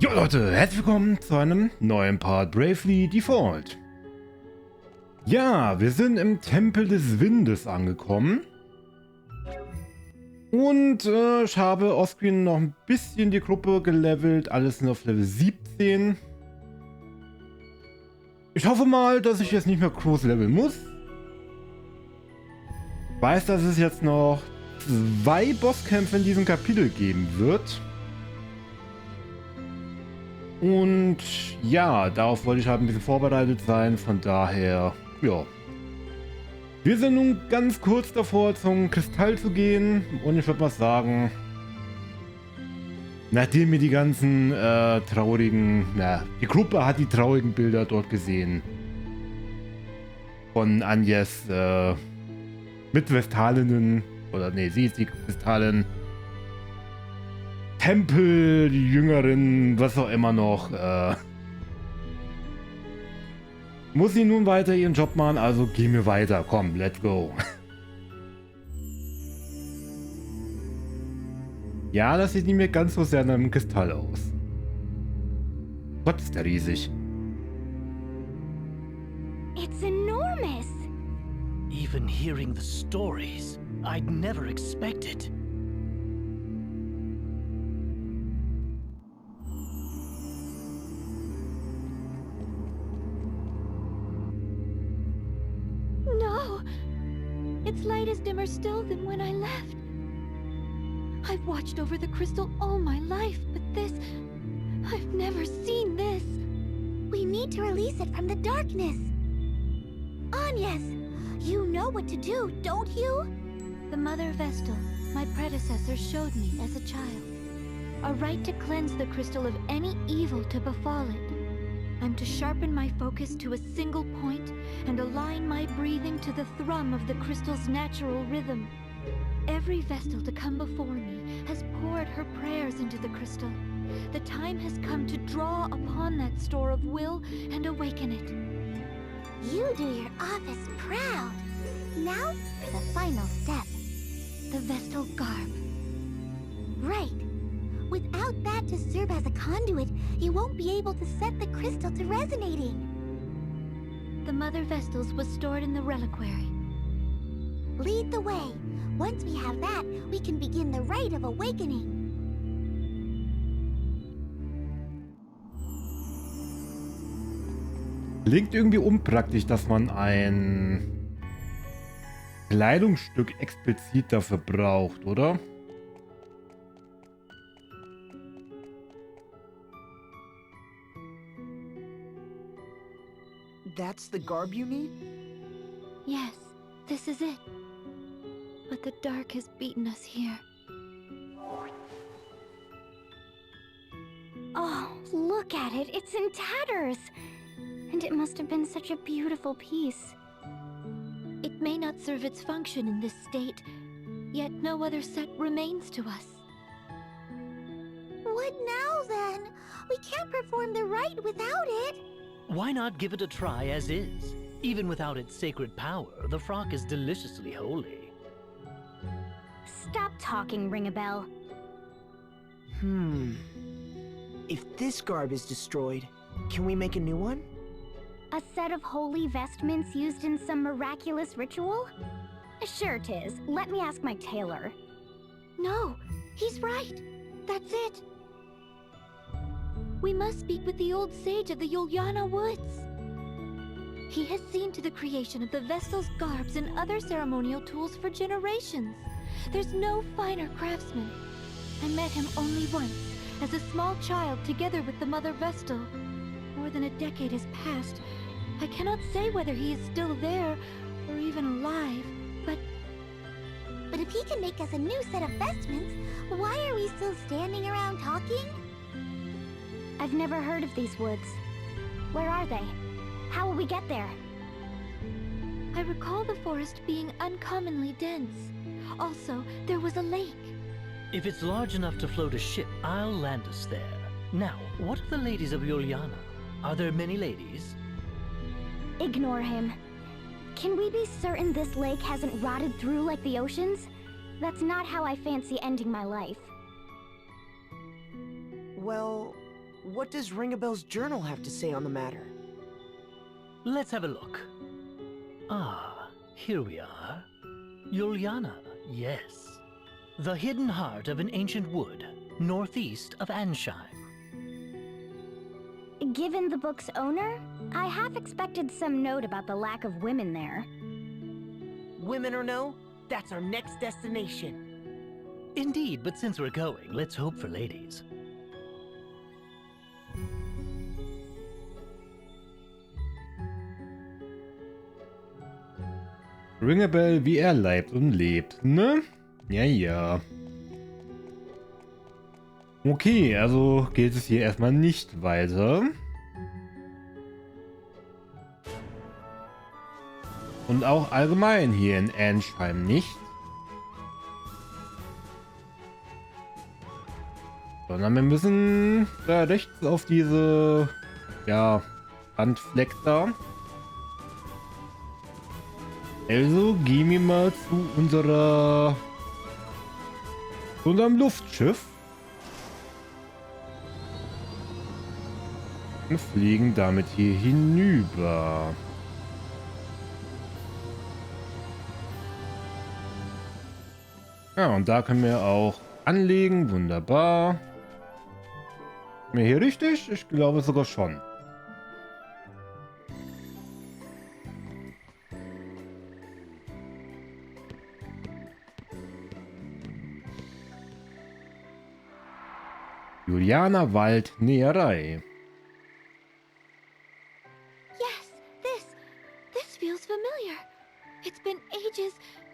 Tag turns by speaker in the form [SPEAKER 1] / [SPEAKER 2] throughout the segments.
[SPEAKER 1] Jo Leute, herzlich willkommen zu einem neuen Part Bravely Default. Ja, wir sind im Tempel des Windes angekommen. Und ich habe offscreen noch ein bisschen die Gruppe gelevelt. Alles sind auf Level 17. Ich hoffe mal, dass ich jetzt nicht mehr groß leveln muss. Ich weiß, dass es jetzt noch 2 Bosskämpfe in diesem Kapitel geben wird. Und ja, darauf wollte ich halt ein bisschen vorbereitet sein, von daher, ja. Wir sind nun ganz kurz davor, zum Kristall zu gehen und ich würde mal sagen, nachdem wir die ganzen traurigen, die Gruppe hat die traurigen Bilder dort gesehen. Von Anjes Mitvestalinnen, oder nee, sie ist die Kristalin. Tempel, die Jüngerin, was auch immer noch. Muss sie nun weiter ihren Job machen, also gehen wir weiter. Komm, let's go. Ja, das sieht nicht mehr ganz so sehr nach einem Kristall aus. Gott, ist der riesig.
[SPEAKER 2] It's enormous.
[SPEAKER 3] Even hearing the stories, I'd never expect it.
[SPEAKER 2] No, its light is dimmer still than when I left. I've watched over the crystal all my life, but this... I've never seen this.
[SPEAKER 4] We need to release it from the darkness. Agnes, you know what to do, don't you?
[SPEAKER 2] The Mother Vestal, my predecessor, showed me as a child. A right to cleanse the crystal of any evil to befall it. I'm to sharpen my focus to a single point and align my breathing to the thrum of the crystal's natural rhythm. Every Vestal to come before me has poured her prayers into the crystal. The time has come to draw upon that store of will and awaken it.
[SPEAKER 4] You do your office proud. Now for the final step.
[SPEAKER 2] The Vestal garb.
[SPEAKER 4] Right. Without that to serve as a conduit, you won't be able to set the crystal to resonating.
[SPEAKER 2] The Mother Vestals was stored in the reliquary.
[SPEAKER 4] Lead the way. Once we have that, we can begin the rite of awakening.
[SPEAKER 1] Klingt irgendwie unpraktisch, dass man ein Kleidungsstück explizit dafür braucht, oder?
[SPEAKER 5] That's the garb you need?
[SPEAKER 2] Yes, this is it. But the dark has beaten us here.
[SPEAKER 4] Oh, look at it. It's in tatters. And it must have been such a beautiful piece.
[SPEAKER 2] It may not serve its function in this state, yet no other set remains to us.
[SPEAKER 4] What now, then? We can't perform the rite without it.
[SPEAKER 3] Why not give it a try as is? Even without its sacred power, the frock is deliciously holy.
[SPEAKER 4] Stop talking, Ring-a-Bell.
[SPEAKER 5] If this garb is destroyed, can we make a new one?
[SPEAKER 4] A set of holy vestments used in some miraculous ritual? Sure it is. Let me ask my tailor.
[SPEAKER 2] No, he's right. That's it. We must speak with the old sage of the Yuliana Woods. He has seen to the creation of the Vestal's garbs and other ceremonial tools for generations. There's no finer craftsman. I met him only once, as a small child together with the Mother Vestal. More than a decade has passed. I cannot say whether he is still there, or even alive, but...
[SPEAKER 4] But if he can make us a new set of vestments, why are we still standing around talking? I've never heard of these woods. Where are they? How will we get there?
[SPEAKER 2] I recall the forest being uncommonly dense. Also, there was a lake.
[SPEAKER 3] If it's large enough to float a ship, I'll land us there. Now, what of the ladies of Yuliana? Are there many ladies?
[SPEAKER 4] Ignore him. Can we be certain this lake hasn't rotted through like the oceans? That's not how I fancy ending my life.
[SPEAKER 5] Well, what does Ringabel's journal have to say on the matter?
[SPEAKER 3] Let's have a look. Ah, here we are. Juliana, yes. The hidden heart of an ancient wood, northeast of Ansheim.
[SPEAKER 4] Given the book's owner, I half expected some note about the lack of women there.
[SPEAKER 5] Women or no, that's our next destination.
[SPEAKER 3] Indeed, but since we're going, let's hope for ladies.
[SPEAKER 1] Ringabel, wie leibt und lebt, ne? Ja, ja. Okay, also geht es hier erstmal nicht weiter. Und auch allgemein hier in Ansheim nicht. Sondern wir müssen da rechts auf diese, ja, Randfleck da. Also gehen wir mal zu unserem Luftschiff. Und fliegen damit hier hinüber. Ja, und da können wir auch anlegen. Wunderbar. Sind wir hier richtig? Ich glaube sogar schon. Juliana Wald Näherei.
[SPEAKER 2] Yes, this feels familiar. It's been ages,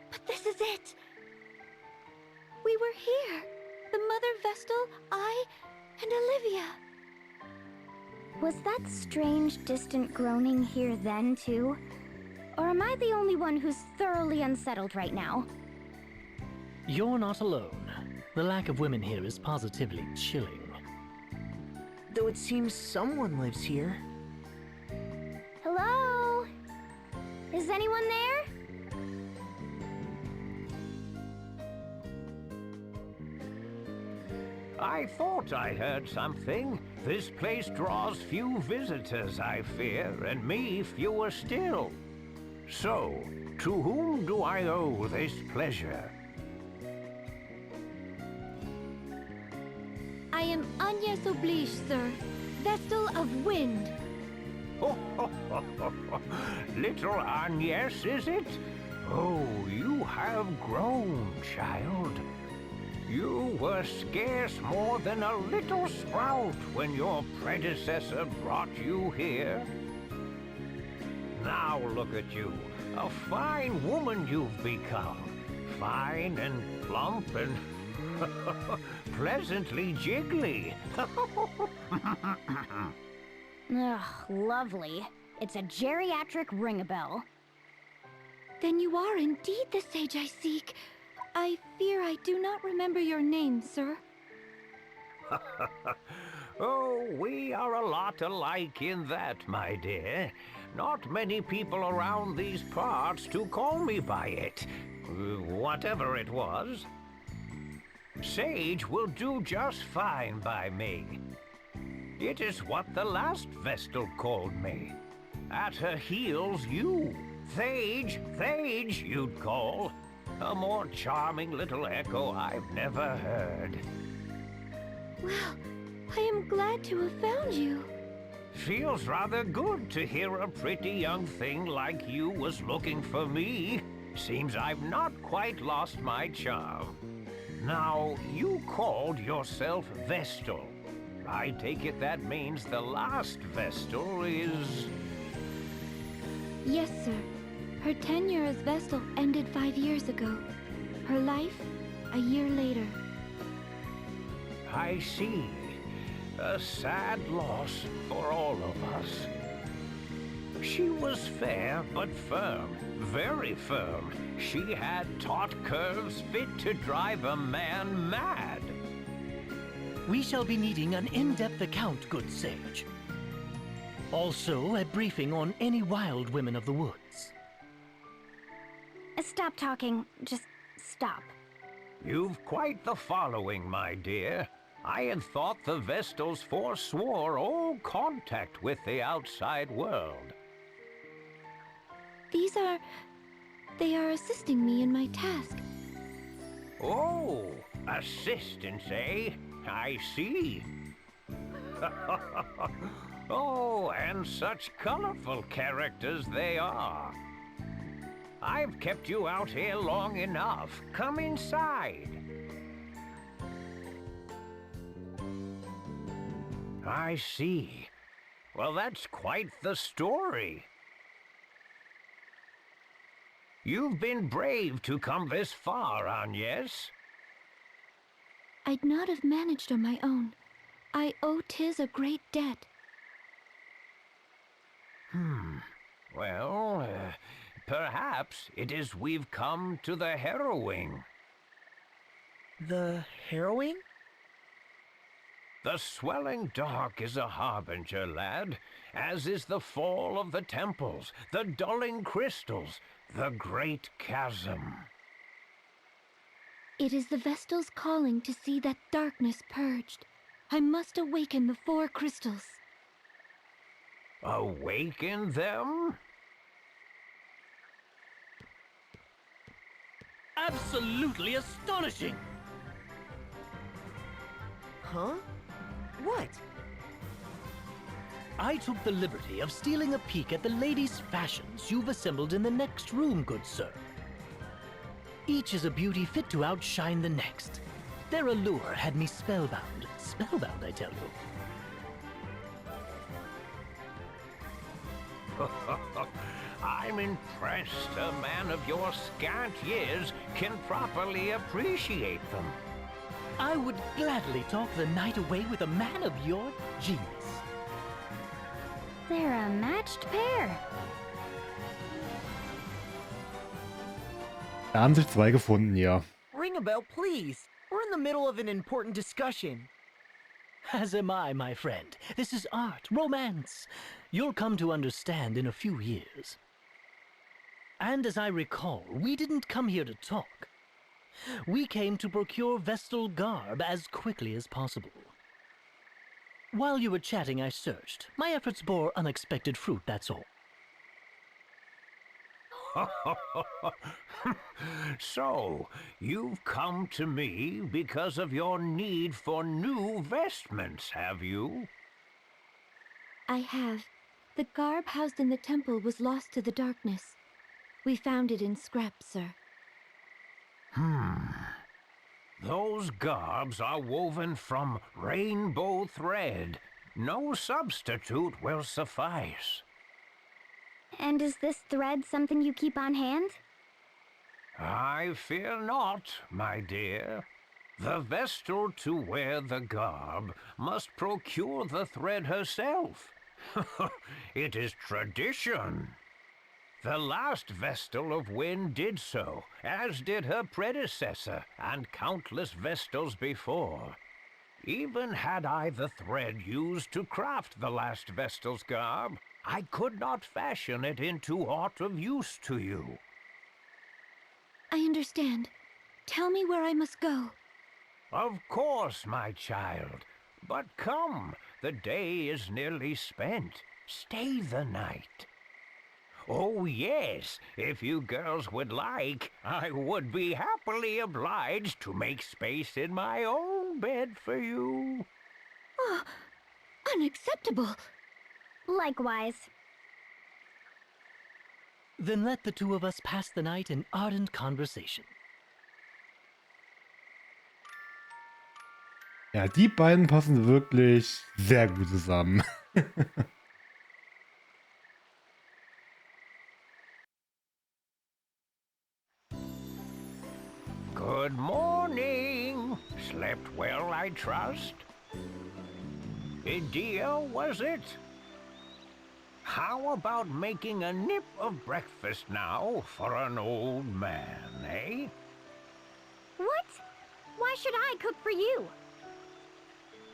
[SPEAKER 2] but this is it. We were here. The Mother Vestal, I, and Olivia.
[SPEAKER 4] Was that strange, distant groaning here then, too? Or am I the only one who's thoroughly unsettled right now?
[SPEAKER 3] You're not alone. The lack of women here is positively chilling.
[SPEAKER 5] Though it seems someone lives here.
[SPEAKER 4] Hello? Is anyone there?
[SPEAKER 6] I thought I heard something. This place draws few visitors, I fear, and me fewer still. So, to whom do I owe this pleasure?
[SPEAKER 2] I am Agnes Oblige, sir. Vestal of Wind.
[SPEAKER 6] Little Agnes, is it? Oh, you have grown, child. You were scarce more than a little sprout when your predecessor brought you here. Now look at you, a fine woman you've become. Fine and plump and pleasantly jiggly.
[SPEAKER 4] Ugh, lovely. It's a geriatric ring-a-bell.
[SPEAKER 2] Then you are indeed the sage I seek. I fear I do not remember your name, sir.
[SPEAKER 6] Oh, we are a lot alike in that, my dear. Not many people around these parts to call me by it. Whatever it was. Sage will do just fine by me. It is what the last Vestal called me. At her heels, you. Thage, Thage, you'd call. A more charming little echo I've never heard.
[SPEAKER 2] Well, I am glad to have found you.
[SPEAKER 6] Feels rather good to hear a pretty young thing like you was looking for me. Seems I've not quite lost my charm. Now, you called yourself Vestal. I take it that means the last Vestal is...
[SPEAKER 2] Yes, sir. Her tenure as Vestal ended 5 years ago. Her life, a year later.
[SPEAKER 6] I see. A sad loss for all of us. She was fair but firm, very firm. She had taut curves fit to drive a man mad.
[SPEAKER 3] We shall be needing an in-depth account, good sage. Also, a briefing on any wild women of the woods.
[SPEAKER 4] Stop talking. Just stop.
[SPEAKER 6] You've quite the following, my dear. I had thought the Vestals forswore all contact with the outside world.
[SPEAKER 2] They are assisting me in my task.
[SPEAKER 6] Oh, assistance, eh? I see. Oh, and such colorful characters they are. I've kept you out here long enough. Come inside. I see. Well, that's quite the story. You've been brave to come this far, Agnes.
[SPEAKER 2] I'd not have managed on my own. I owe Tiz a great debt.
[SPEAKER 6] Well, perhaps it is we've come to the harrowing.
[SPEAKER 5] The harrowing?
[SPEAKER 6] The swelling dark is a harbinger, lad, as is the fall of the temples, the dulling crystals, the great chasm.
[SPEAKER 2] It is the Vestal's calling to see that darkness purged. I must awaken the 4 crystals.
[SPEAKER 6] Awaken them?
[SPEAKER 3] Absolutely astonishing!
[SPEAKER 5] Huh? What?
[SPEAKER 3] I took the liberty of stealing a peek at the ladies' fashions you've assembled in the next room, good sir. Each is a beauty fit to outshine the next. Their allure had me spellbound. Spellbound, I tell you.
[SPEAKER 6] I'm impressed a man of your scant years can properly appreciate them.
[SPEAKER 3] I would gladly talk the night away with a man of your genius.
[SPEAKER 4] They're a matched pair.
[SPEAKER 1] Da haben sich 2 gefunden, ja.
[SPEAKER 5] Ring a bell, please. We're in the middle of an important discussion.
[SPEAKER 3] As am I, my friend. This is art, romance. You'll come to understand in a few years. And as I recall, we didn't come here to talk. We came to procure Vestal garb as quickly as possible. While you were chatting, I searched. My efforts bore unexpected fruit, that's all.
[SPEAKER 6] So, you've come to me because of your need for new vestments, have you?
[SPEAKER 2] I have. The garb housed in the temple was lost to the darkness. We found it in scraps, sir.
[SPEAKER 6] Those garbs are woven from rainbow thread. No substitute will suffice.
[SPEAKER 4] And is this thread something you keep on hand?
[SPEAKER 6] I fear not, my dear. The Vestal to wear the garb must procure the thread herself. It is tradition. The last Vestal of Wind did so, as did her predecessor and countless Vestals before. Even had I the thread used to craft the last Vestal's garb, I could not fashion it into aught of use to you.
[SPEAKER 2] I understand. Tell me where I must go.
[SPEAKER 6] Of course, my child. But come, the day is nearly spent. Stay the night. Oh, yes, if you girls would like, I would be happily obliged to make space in my own bed for you.
[SPEAKER 2] Oh, unacceptable.
[SPEAKER 4] Likewise.
[SPEAKER 3] Then let the 2 of us pass the night in ardent conversation.
[SPEAKER 1] Ja, die beiden passen wirklich sehr gut zusammen.
[SPEAKER 6] Good morning. Slept well, I trust? Dear, was it? How about making a nip of breakfast now for an old man, eh?
[SPEAKER 4] What? Why should I cook for you?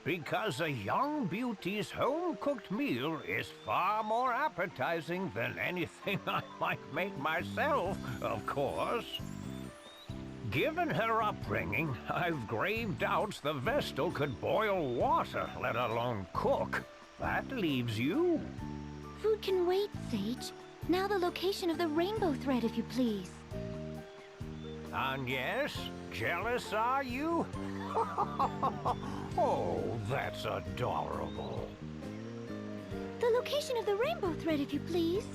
[SPEAKER 6] Because a young beauty's home-cooked meal is far more appetizing than anything I might make myself, of course. Given her upbringing, I've grave doubts the Vestal could boil water, let alone cook. That leaves you.
[SPEAKER 2] Food can wait, Sage. Now the location of the rainbow thread, if you please.
[SPEAKER 6] And yes, jealous are you? Oh, that's adorable.
[SPEAKER 2] The location of the rainbow thread, if you please.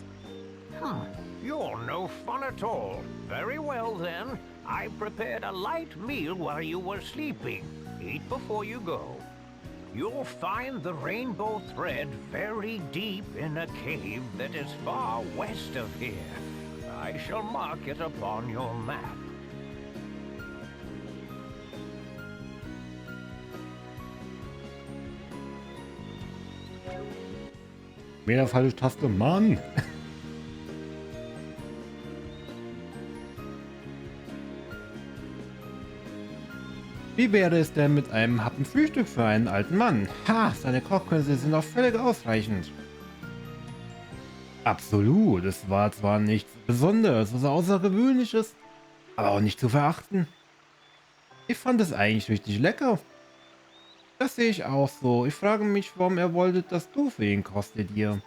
[SPEAKER 6] You're no fun at all. Very well then. I prepared a light meal while you were sleeping. Eat before you go. You'll find the rainbow thread very deep in a cave that is far west of here. I shall mark it upon your map.
[SPEAKER 1] Wieder falsche Taste, Mann! Wie wäre es denn mit einem Happen Frühstück für einen alten Mann? Ha, seine Kochkünste sind auch völlig ausreichend. Absolut, es war zwar nichts Besonderes, was Außergewöhnliches, aber auch nicht zu verachten. Ich fand es eigentlich richtig lecker. Das sehe ich auch so. Ich frage mich, warum er wollte, dass du für ihn kostet hier.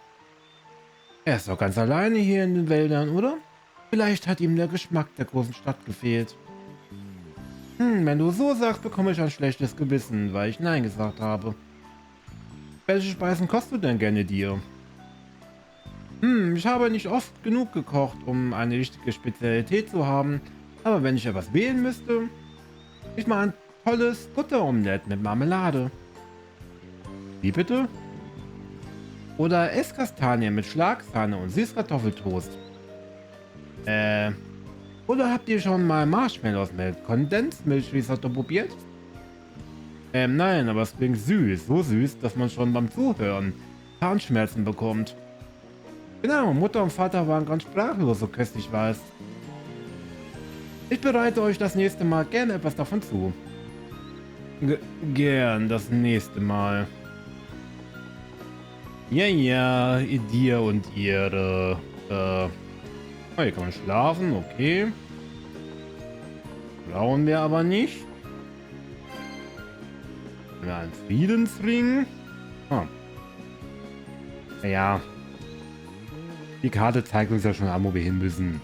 [SPEAKER 1] Er ist doch ganz alleine hier in den Wäldern, oder? Vielleicht hat ihm der Geschmack der großen Stadt gefehlt. Wenn du so sagst, bekomme ich ein schlechtes Gewissen, weil ich Nein gesagt habe. Welche Speisen kochst du denn gerne dir? Ich habe nicht oft genug gekocht, um eine richtige Spezialität zu haben, aber wenn ich etwas wählen müsste, ich mache ein tolles Butteromelett mit Marmelade. Wie bitte? Oder Esskastanien mit Schlagsahne und Süßkartoffeltoast. Oder habt ihr schon mal Marshmallows mit Kondensmilchrisotto probiert? Nein, aber es klingt süß. So süß, dass man schon beim Zuhören Zahnschmerzen bekommt. Genau, Mutter und Vater waren ganz sprachlos, so köstlich war es. Ich bereite euch das nächste Mal gerne etwas davon zu. Gern das nächste Mal. Ja, dir und ihre. Oh, hier kann man schlafen, okay. Brauchen wir aber nicht. Ja, ein Friedensring. Ja. Die Karte zeigt uns ja schon an, wo wir hin müssen.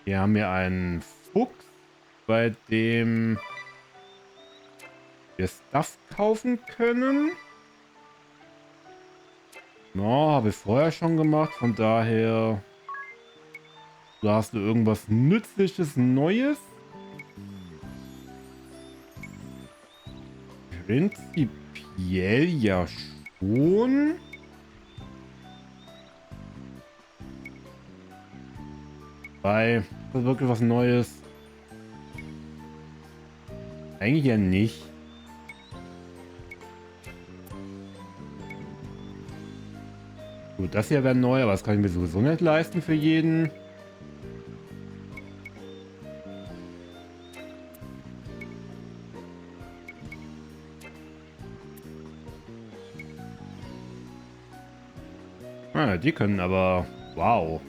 [SPEAKER 1] Hier haben wir einen Fuchs, bei dem wir Stuff kaufen können. No, habe ich vorher schon gemacht, von daher. Da hast du irgendwas Nützliches, Neues? Prinzipiell ja schon. Weil, das ist wirklich was Neues. Eigentlich ja nicht. Gut, das hier wäre neu, aber das kann ich mir sowieso nicht leisten für jeden. Die können aber... Wow.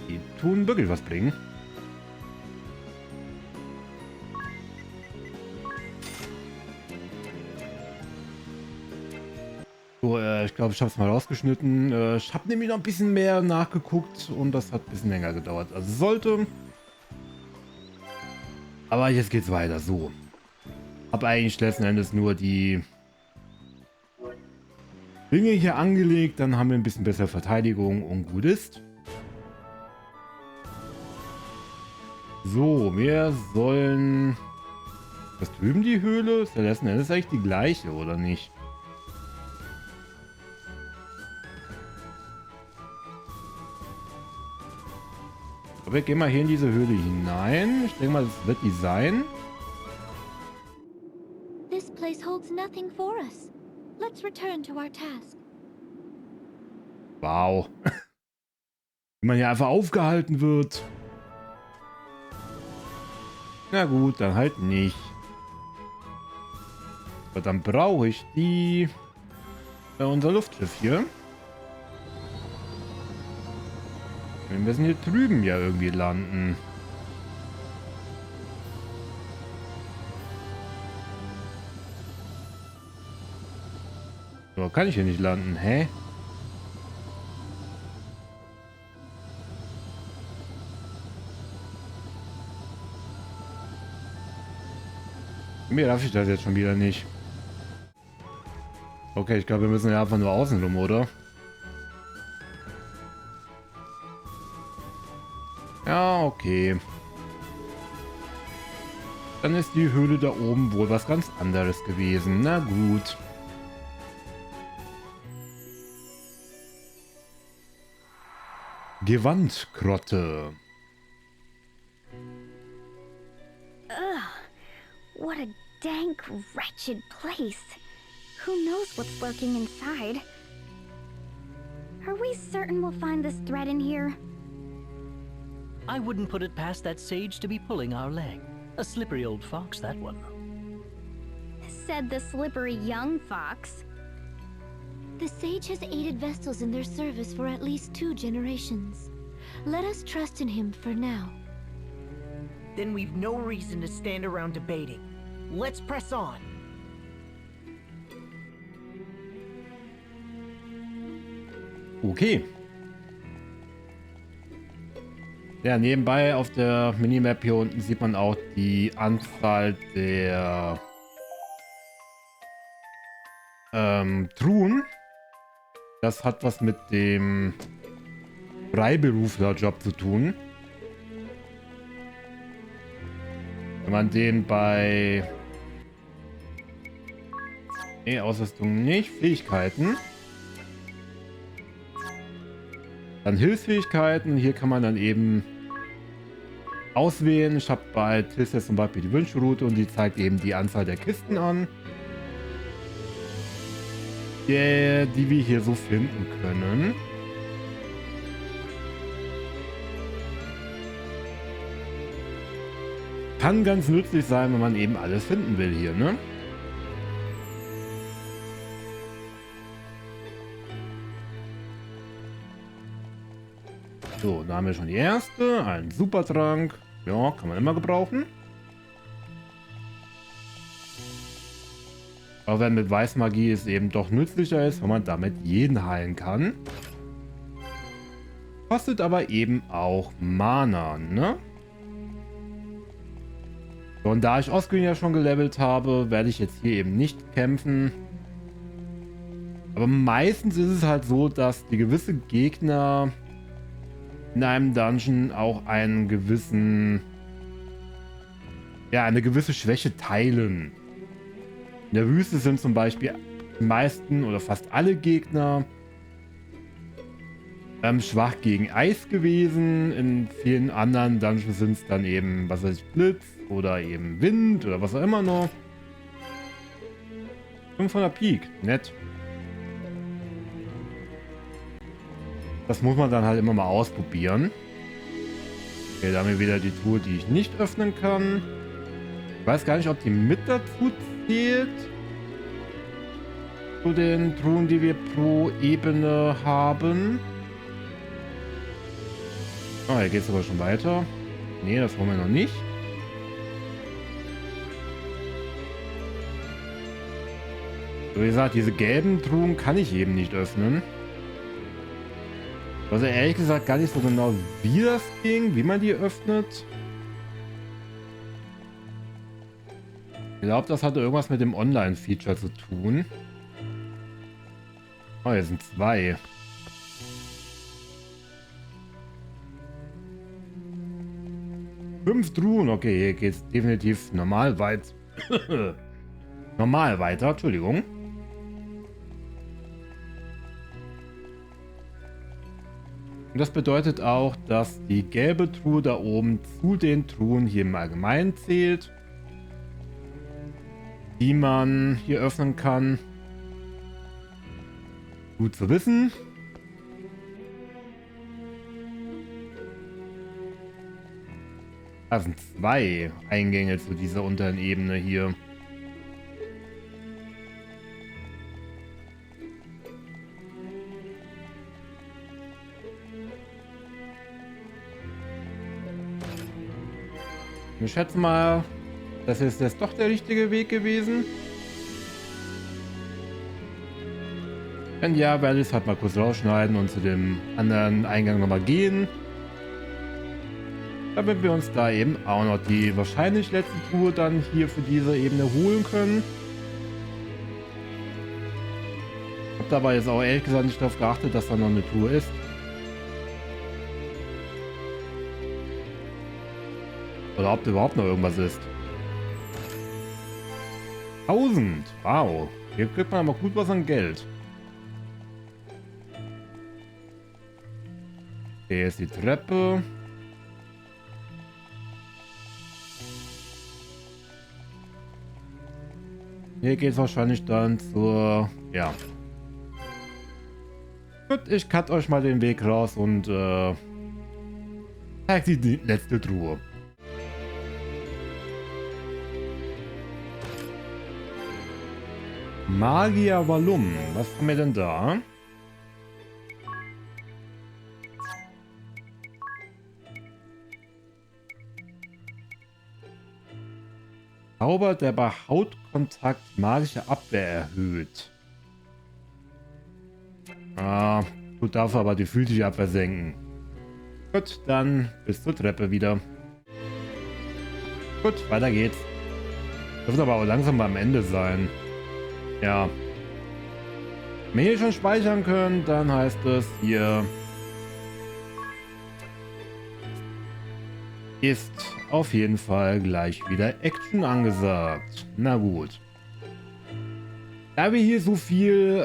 [SPEAKER 1] Die tun wirklich was bringen. So, ich glaube, ich habe es mal rausgeschnitten. Ich habe nämlich noch ein bisschen mehr nachgeguckt und das hat ein bisschen länger gedauert. Also sollte... Aber jetzt geht's weiter. So. Hab eigentlich letzten Endes nur die Dinge hier angelegt. Dann haben wir ein bisschen bessere Verteidigung und gut ist. So, wir sollen... Was drüben die Höhle? Ist ja letzten Endes eigentlich die gleiche, oder nicht? Aber wir gehen mal hier in diese Höhle hinein. Ich denke mal, das wird die sein.
[SPEAKER 2] This place holds nothing for us. Let's return to our task.
[SPEAKER 1] Wow. Wie man hier einfach aufgehalten wird. Na gut, dann halt nicht. Aber dann brauche ich die... unser Luftschiff hier. Wir müssen hier drüben ja irgendwie landen. So, kann ich hier nicht landen? Hä? Mir darf ich das jetzt schon wieder nicht. Okay, ich glaube, wir müssen ja einfach nur außen rum, oder? Ja, okay. Dann ist die Höhle da oben wohl was ganz anderes gewesen. Na gut. Gewandgrotte.
[SPEAKER 4] What a dank, wretched place. Who knows what's lurking inside? Are we certain we'll find this thread in here?
[SPEAKER 3] I wouldn't put it past that sage to be pulling our leg. A slippery old fox, that one.
[SPEAKER 4] Said the slippery young fox.
[SPEAKER 2] The sage has aided Vestals in their service for at least 2 generations. Let us trust in him for now.
[SPEAKER 5] Then we've no reason to stand around debating. Let's press on.
[SPEAKER 1] Okay. Ja, nebenbei auf der Minimap hier unten sieht man auch die Anzahl der Truhen. Das hat was mit dem Freiberuflerjob zu tun. Wenn man den bei Ausrüstung nicht, Fähigkeiten. Dann Hilfsfähigkeiten. Hier kann man dann eben auswählen. Ich habe bei Tis jetzt zum Beispiel die Wünschelroute und die zeigt eben die Anzahl der Kisten an, die wir hier so finden können. Kann ganz nützlich sein, wenn man eben alles finden will hier, ne? So, da haben wir schon die erste. Ein Supertrank. Ja, kann man immer gebrauchen. Auch wenn mit Weißmagie es eben doch nützlicher ist, wenn man damit jeden heilen kann. Kostet aber eben auch Mana, ne? So, und da ich Oscar ja schon gelevelt habe, werde ich jetzt hier eben nicht kämpfen. Aber meistens ist es halt so, dass die gewisse Gegner in einem Dungeon auch einen gewissen, ja, eine gewisse Schwäche teilen. In der Wüste sind zum Beispiel die meisten oder fast alle Gegner schwach gegen Eis gewesen. In vielen anderen Dungeons sind es dann eben, was weiß ich, Blitz oder eben Wind oder was auch immer noch. 500 Peak, nett. Das muss man dann halt immer mal ausprobieren. Okay, da haben wir wieder die Truhe, die ich nicht öffnen kann. Ich weiß gar nicht, ob die mit dazu zählt. Zu den Truhen, die wir pro Ebene haben. Ah, hier geht es aber schon weiter. Nee, das wollen wir noch nicht. So, wie gesagt, diese gelben Truhen kann ich eben nicht öffnen. Also ehrlich gesagt gar nicht so genau, wie das ging, wie man die öffnet. Ich glaube, das hatte irgendwas mit dem Online-Feature zu tun. Oh, hier sind 2. Fünf Truhen. Okay, hier geht es definitiv normal weit. Normal weiter, Entschuldigung. Und das bedeutet auch, dass die gelbe Truhe da oben zu den Truhen hier im Allgemeinen zählt, die man hier öffnen kann. Gut zu wissen. Da sind 2 Eingänge zu dieser unteren Ebene hier. Ich schätze mal, das ist jetzt doch der richtige Weg gewesen. Wenn ja, werde ich es halt mal kurz rausschneiden und zu dem anderen Eingang nochmal gehen. Damit wir uns da eben auch noch die wahrscheinlich letzte Tour dann hier für diese Ebene holen können. Ich habe dabei jetzt auch ehrlich gesagt nicht darauf geachtet, dass da noch eine Tour ist. Oder ob da überhaupt noch irgendwas ist. 1000! Wow! Hier kriegt man aber gut was an Geld. Hier ist die Treppe. Hier geht es wahrscheinlich dann zur... Ja. Gut, ich cut euch mal den Weg raus und zeige die letzte Truhe. Magier Valum. Was haben wir denn da? Zauber, der bei Hautkontakt magische Abwehr erhöht. Ah, tut dafür aber die physische Abwehr senken. Gut, dann bis zur Treppe wieder. Gut, weiter geht's. Dürfte aber auch langsam mal am Ende sein. Ja. Wenn wir hier schon speichern können, dann heißt es hier... ist auf jeden Fall gleich wieder Action angesagt. Na gut. Da wir hier so viel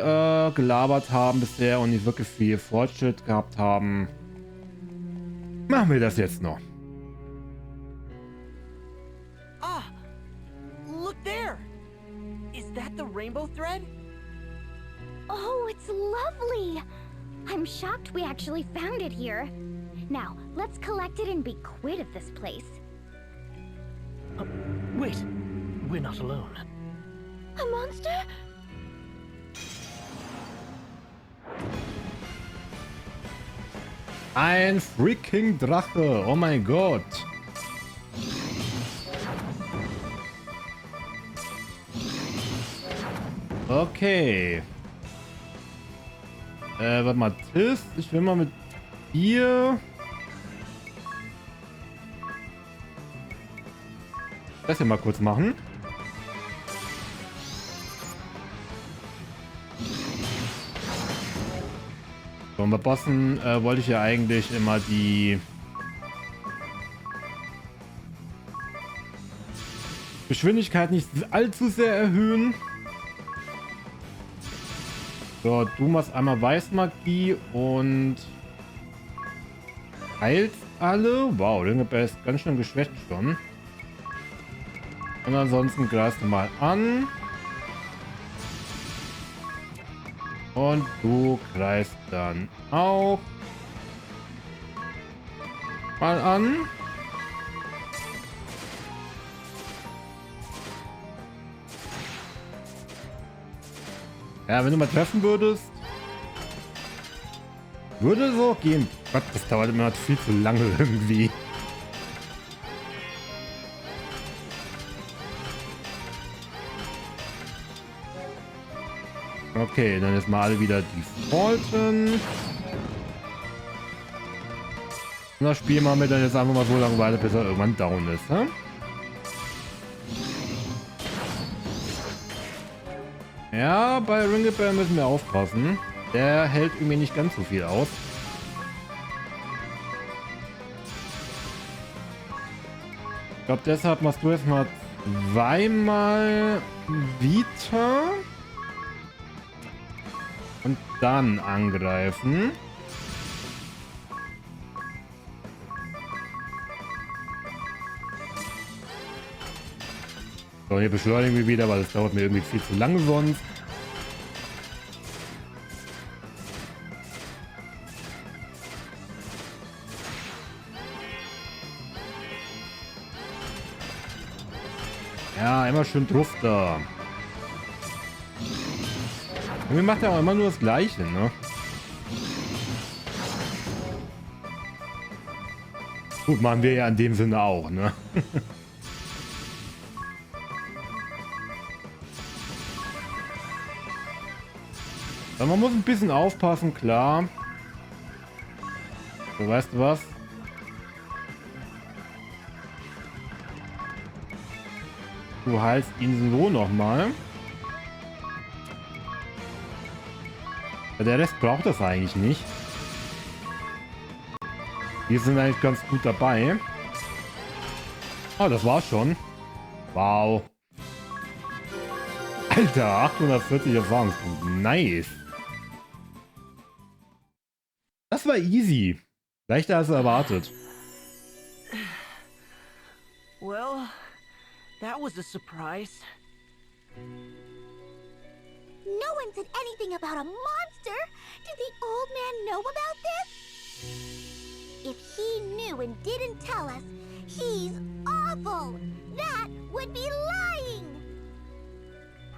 [SPEAKER 1] gelabert haben bisher und nicht wirklich viel Fortschritt gehabt haben, machen wir das jetzt noch.
[SPEAKER 5] Ah! Look there! Is that the rainbow thread?
[SPEAKER 4] Oh, it's lovely! I'm shocked we actually found it here. Now, let's collect it and be quit of this place.
[SPEAKER 3] Wait, we're not alone.
[SPEAKER 4] A monster?
[SPEAKER 1] Ein freaking Drache! Oh mein Gott! Okay. Warte mal, Tiff, ich will mal mit dir... das hier mal kurz machen. So, und bei Bossen wollte ich ja eigentlich immer die Geschwindigkeit nicht allzu sehr erhöhen. So, du machst einmal Weißmagie und heilst alle. Wow, der ist ganz schön geschwächt schon. Und ansonsten greifst du mal an. Und du greifst dann auch mal an. Ja, wenn du mal treffen würdest, würde so gehen. Gott, das dauert immer viel zu lange irgendwie. Okay, dann jetzt mal alle wieder defaulten. Und das Spiel machen wir dann jetzt einfach mal so lange weiter, bis er irgendwann down ist. Hä? Ja, bei Ringelbell müssen wir aufpassen. Der hält irgendwie nicht ganz so viel aus. Ich glaube, deshalb machst du jetzt mal zweimal Vita. Und dann angreifen. So, hier beschleunigen wir wieder, weil das dauert mir irgendwie viel zu lange sonst. Ja, immer schön drauf da. Irgendwie macht er auch immer nur das Gleiche, ne? Gut, machen wir ja in dem Sinne auch, ne? Aber man muss ein bisschen aufpassen, klar. So, weißt du was? Du heilst ihn so nochmal. Der Rest braucht das eigentlich nicht. Wir sind eigentlich ganz gut dabei. Oh, das war's schon. Wow. Alter, 840 Erfahrungspunkte. Nice. Das war easy. Leichter als erwartet.
[SPEAKER 5] Well, that was a surprise.
[SPEAKER 4] No one said anything about a monster. Did the old man know about this? If he knew and didn't tell us, he's awful. That would be lying.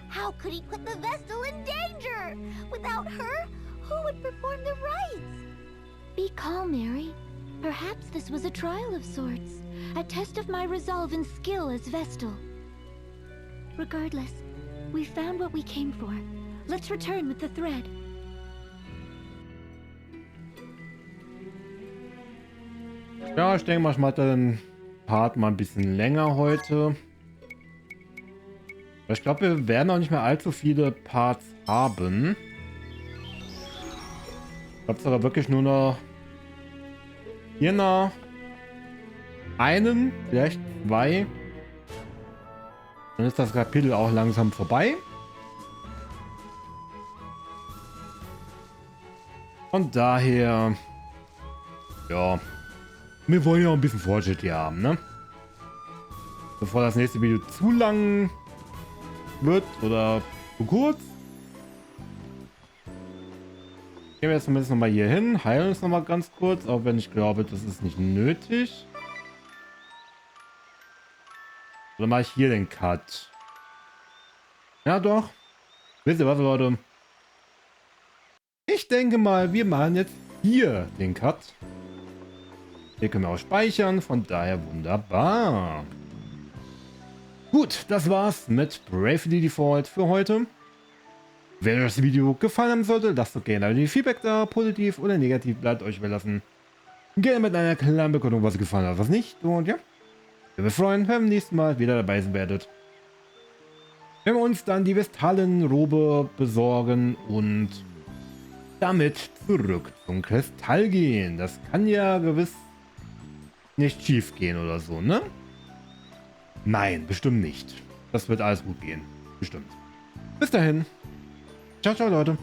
[SPEAKER 4] How could he put the Vestal in danger? Without her, who would perform the rites?
[SPEAKER 2] Be calm, Mary. Perhaps this was a trial of sorts. A test of my resolve and skill as Vestal. Regardless, we found what we came for. Let's return with the thread.
[SPEAKER 1] Ja, ich denke mal, ich mache den Part mal ein bisschen länger heute. Ich glaube, wir werden auch nicht mehr allzu viele Parts haben. Ich glaube, es aber wirklich nur noch hier noch einen, vielleicht zwei. Dann ist das Kapitel auch langsam vorbei. Von daher, ja, wir wollen ja auch ein bisschen Fortschritt hier haben, ne? Bevor das nächste Video zu lang wird oder zu kurz. Gehen wir jetzt zumindest nochmal hier hin, heilen uns nochmal ganz kurz, auch wenn ich glaube, das ist nicht nötig. Oder mache ich hier den Cut? Ja doch. Wisst ihr was, Leute? Ich denke mal, wir machen jetzt hier den Cut. Hier können wir auch speichern, von daher wunderbar. Gut, das war's mit Bravely Default für heute. Wenn euch das Video gefallen haben sollte, lasst doch gerne ein Feedback da, positiv oder negativ, bleibt euch überlassen. Gerne mit einer kleinen Begründung, was euch gefallen hat, was nicht. Und ja, wir würden freuen, wenn ihr beim nächsten Mal wieder dabei sein werdet. Wenn wir uns dann die Vestallenrobe besorgen und damit zurück zum Kristall gehen. Das kann ja gewiss nicht schief gehen oder so, ne? Nein, bestimmt nicht. Das wird alles gut gehen. Bestimmt. Bis dahin. Ciao, ciao, Leute.